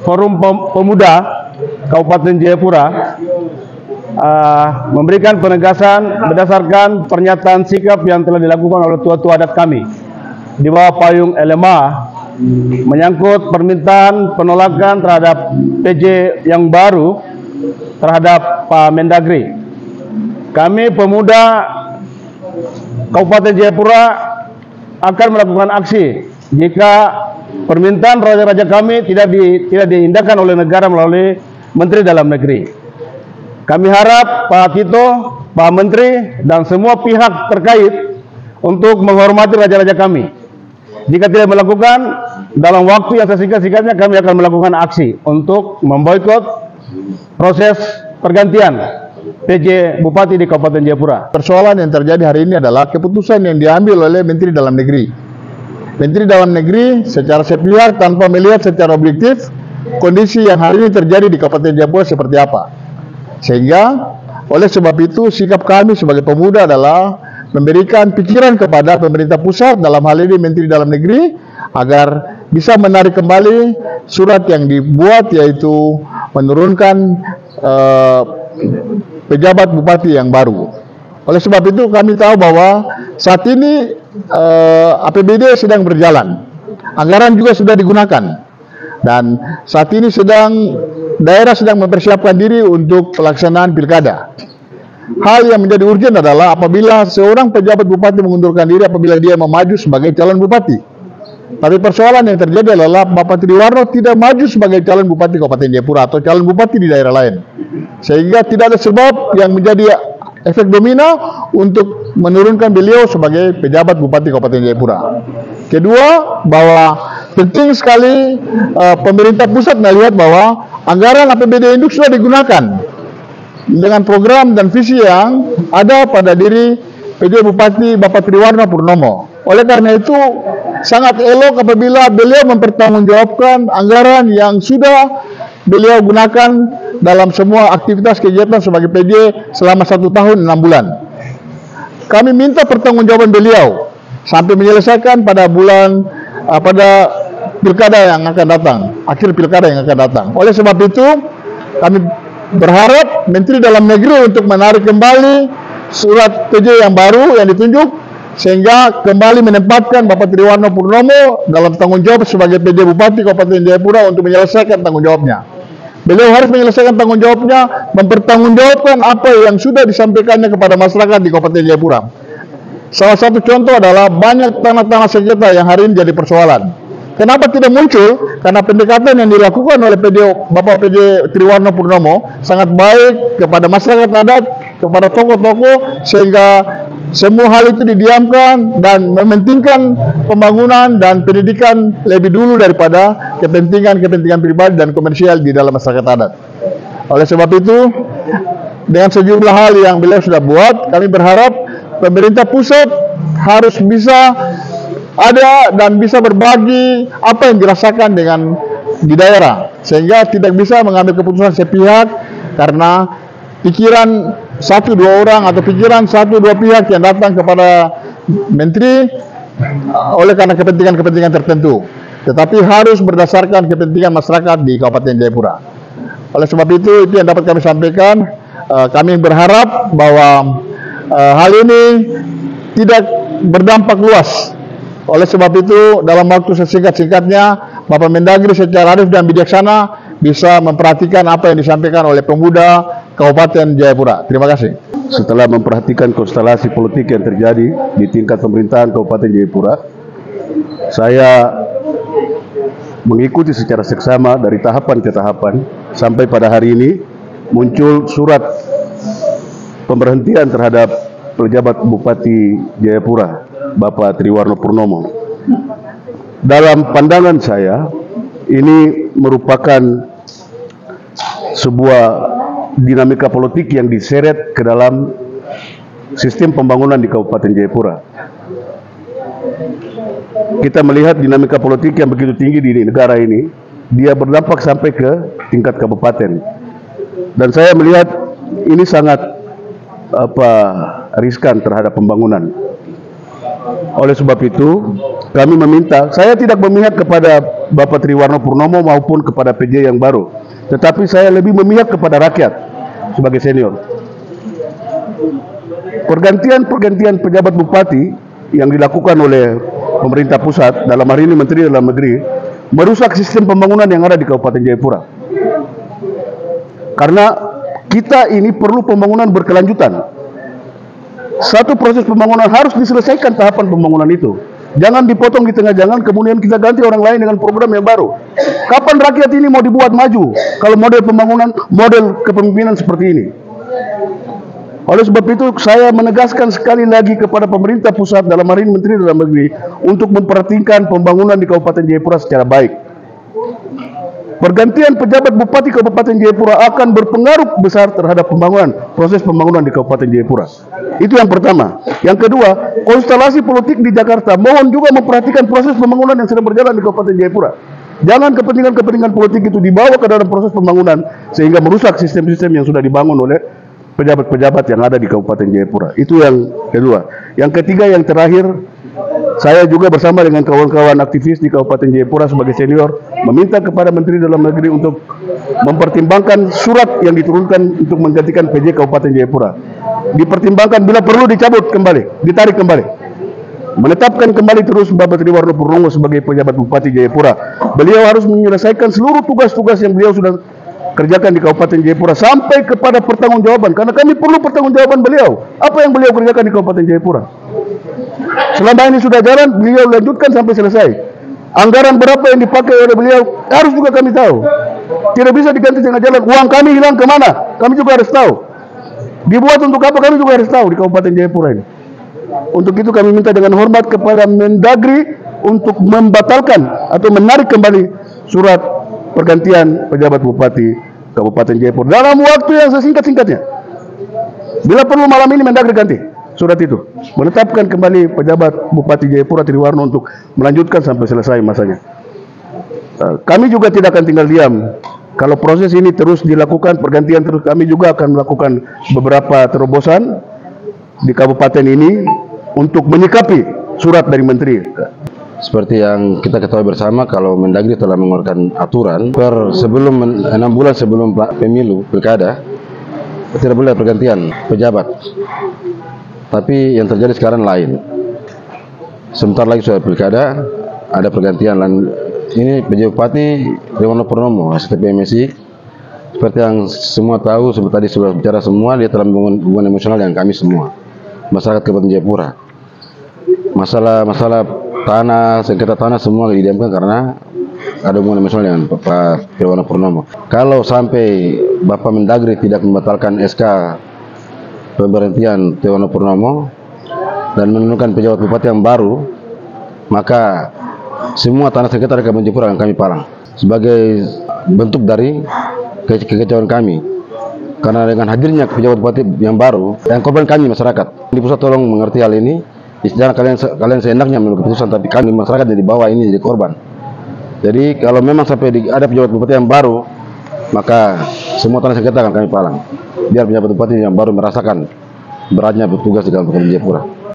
Forum Pemuda Kabupaten Jayapura memberikan penegasan berdasarkan pernyataan sikap yang telah dilakukan oleh tua-tua adat kami di bawah payung LMA menyangkut permintaan penolakan terhadap PJ yang baru terhadap Pak Mendagri. Kami pemuda Kabupaten Jayapura akan melakukan aksi jika permintaan raja-raja kami tidak diindahkan oleh negara melalui Menteri Dalam Negeri. Kami harap Pak Tito, Pak Menteri, dan semua pihak terkait untuk menghormati raja-raja kami. Jika tidak melakukan, dalam waktu yang sesingkat-singkatnya kami akan melakukan aksi untuk memboikot proses pergantian PJ Bupati di Kabupaten Jayapura. Persoalan yang terjadi hari ini adalah keputusan yang diambil oleh Menteri Dalam Negeri. Menteri Dalam Negeri secara sepihak tanpa melihat secara objektif kondisi yang hari ini terjadi di Kabupaten Jayapura seperti apa. Sehingga oleh sebab itu sikap kami sebagai pemuda adalah memberikan pikiran kepada pemerintah pusat, dalam hal ini Menteri Dalam Negeri, agar bisa menarik kembali surat yang dibuat, yaitu menurunkan pejabat bupati yang baru. Oleh sebab itu kami tahu bahwa saat ini APBD sedang berjalan, anggaran juga sudah digunakan, dan saat ini daerah sedang mempersiapkan diri untuk pelaksanaan pilkada. Hal yang menjadi urgent adalah apabila seorang pejabat bupati mengundurkan diri apabila dia memaju sebagai calon bupati. Tapi persoalan yang terjadi adalah Bapak Triwarno tidak maju sebagai calon bupati Kabupaten Jayapura atau calon bupati di daerah lain. Sehingga tidak ada sebab yang menjadi efek domino untuk menurunkan beliau sebagai pejabat bupati Kabupaten Jayapura. Kedua, bahwa penting sekali pemerintah pusat melihat bahwa anggaran APBD Induk sudah digunakan dengan program dan visi yang ada pada diri PJ Bupati Bapak Triwarno Purnomo. Oleh karena itu sangat elok apabila beliau mempertanggungjawabkan anggaran yang sudah beliau gunakan dalam semua aktivitas kegiatan sebagai PJ selama 1 tahun 6 bulan. Kami minta pertanggungjawaban beliau sampai menyelesaikan pada pilkada yang akan datang, akhir pilkada yang akan datang. Oleh sebab itu, kami berharap Menteri Dalam Negeri untuk menarik kembali surat PJ yang baru yang ditunjuk, sehingga kembali menempatkan Bapak Triwarno Purnomo dalam tanggung jawab sebagai PJ Bupati Kabupaten Jayapura untuk menyelesaikan tanggung jawabnya. Beliau harus menyelesaikan tanggung jawabnya, mempertanggungjawabkan apa yang sudah disampaikannya kepada masyarakat di Kabupaten Jayapura. Salah satu contoh adalah banyak tanah-tanah sengketa yang hari ini jadi persoalan. Kenapa tidak muncul? Karena pendekatan yang dilakukan oleh Bapak PJ Triwarno Purnomo sangat baik kepada masyarakat adat, kepada tokoh-tokoh, sehingga semua hal itu didiamkan dan mementingkan pembangunan dan pendidikan lebih dulu daripada kepentingan pribadi dan komersial di dalam masyarakat adat. Oleh sebab itu, dengan sejumlah hal yang beliau sudah buat, kami berharap pemerintah pusat harus bisa ada dan bisa berbagi apa yang dirasakan di daerah, sehingga tidak bisa mengambil keputusan sepihak karena pikiran 1-2 orang atau pikiran 1-2 pihak yang datang kepada menteri oleh karena kepentingan tertentu, tetapi harus berdasarkan kepentingan masyarakat di Kabupaten Jayapura. Oleh sebab itu yang dapat kami sampaikan. Kami berharap bahwa hal ini tidak berdampak luas. Oleh sebab itu, dalam waktu sesingkat-singkatnya, Bapak Mendagri secara arif dan bijaksana bisa memperhatikan apa yang disampaikan oleh pemuda Kabupaten Jayapura. Terima kasih. Setelah memperhatikan konstelasi politik yang terjadi di tingkat pemerintahan Kabupaten Jayapura, saya mengikuti secara seksama dari tahapan ke tahapan sampai pada hari ini muncul surat pemberhentian terhadap pejabat Bupati Jayapura, Bapak Triwarno Purnomo. Dalam pandangan saya, ini merupakan sebuah dinamika politik yang diseret ke dalam sistem pembangunan di Kabupaten Jayapura. Kita melihat dinamika politik yang begitu tinggi di negara ini, dia berdampak sampai ke tingkat kabupaten. Dan saya melihat ini sangat riskan terhadap pembangunan. Oleh sebab itu, kami meminta, saya tidak memihak kepada Bapak Triwarno Purnomo maupun kepada PJ yang baru, tetapi saya lebih memihak kepada rakyat sebagai senior. Pergantian pejabat bupati yang dilakukan oleh pemerintah pusat, dalam hari ini Menteri Dalam Negeri, merusak sistem pembangunan yang ada di Kabupaten Jayapura. Karena kita ini perlu pembangunan berkelanjutan. Satu proses pembangunan harus diselesaikan tahapan pembangunan itu. Jangan dipotong di tengah jalan, kemudian kita ganti orang lain dengan program yang baru. Kapan rakyat ini mau dibuat maju kalau model pembangunan, model kepemimpinan seperti ini? Oleh sebab itu saya menegaskan sekali lagi kepada pemerintah pusat, dalam hari ini Menteri Dalam Negeri, untuk memperhatikan pembangunan di Kabupaten Jayapura secara baik. Pergantian pejabat bupati Kabupaten Jayapura akan berpengaruh besar terhadap proses pembangunan di Kabupaten Jayapura. Itu yang pertama. Yang kedua, konstelasi politik di Jakarta mohon juga memperhatikan proses pembangunan yang sedang berjalan di Kabupaten Jayapura. Jangan kepentingan-kepentingan politik itu dibawa ke dalam proses pembangunan sehingga merusak sistem-sistem yang sudah dibangun oleh pejabat-pejabat yang ada di Kabupaten Jayapura. Itu yang kedua. Yang ketiga, yang terakhir, saya juga bersama dengan kawan-kawan aktivis di Kabupaten Jayapura sebagai senior meminta kepada Menteri Dalam Negeri untuk mempertimbangkan surat yang diturunkan untuk menggantikan PJ Kabupaten Jayapura. Dipertimbangkan, bila perlu dicabut kembali, ditarik kembali. Menetapkan kembali terus Bapak Triwarno Purnomo sebagai pejabat Bupati Jayapura. Beliau harus menyelesaikan seluruh tugas-tugas yang beliau sudah kerjakan di Kabupaten Jayapura sampai kepada pertanggungjawaban, karena kami perlu pertanggungjawaban beliau. Apa yang beliau kerjakan di Kabupaten Jayapura? Selama ini sudah jalan, beliau lanjutkan sampai selesai. Anggaran berapa yang dipakai oleh beliau harus juga kami tahu. Tidak bisa diganti tengah jalan. Uang kami hilang kemana? Kami juga harus tahu. Dibuat untuk apa? Kami juga harus tahu di Kabupaten Jayapura ini. Untuk itu kami minta dengan hormat kepada Mendagri untuk membatalkan atau menarik kembali surat pergantian pejabat bupati Kabupaten Jayapura dalam waktu yang sesingkat-singkatnya. Bila perlu malam ini Mendagri ganti surat itu, menetapkan kembali pejabat Bupati Jayapura Triwarno untuk melanjutkan sampai selesai masanya. Kami juga tidak akan tinggal diam. Kalau proses ini terus dilakukan, pergantian terus, kami juga akan melakukan beberapa terobosan di kabupaten ini untuk menyikapi surat dari menteri. Seperti yang kita ketahui bersama, kalau Mendagri telah mengeluarkan aturan sebelum 6 bulan sebelum pemilu pilkada tidak boleh pergantian pejabat. Tapi yang terjadi sekarang lain. Sebentar lagi sudah pilkada, ada pergantian. Ini PJ Bupati Triwarno Purnomo, STP MSI. Seperti yang semua tahu, seperti tadi sudah bicara semua, dia telah membangun hubungan emosional yang kami semua, masyarakat Kabupaten Jayapura. Masalah tanah, sengketa tanah semua didiamkan karena ada hubungan emosional dengan Pak Triwarno Purnomo. Kalau sampai Bapak Mendagri tidak membatalkan SK pemberhentian Triwarno Purnomo dan menentukan pejabat bupati yang baru, maka semua tanah sengketa di Kabupaten Jayapura akan kami palang sebagai bentuk dari kekecewaan kami. Karena dengan hadirnya pejabat bupati yang baru, yang korban kami masyarakat. Di pusat tolong mengerti hal ini. Jangan kalian seenaknya mengambil keputusan, tapi kami masyarakat yang di bawah ini jadi korban. Jadi kalau memang sampai ada pejabat bupati yang baru, maka semua tanah sengketa akan kami palang. Biar pejabat bupati yang baru merasakan beratnya bertugas di Kabupaten Jayapura.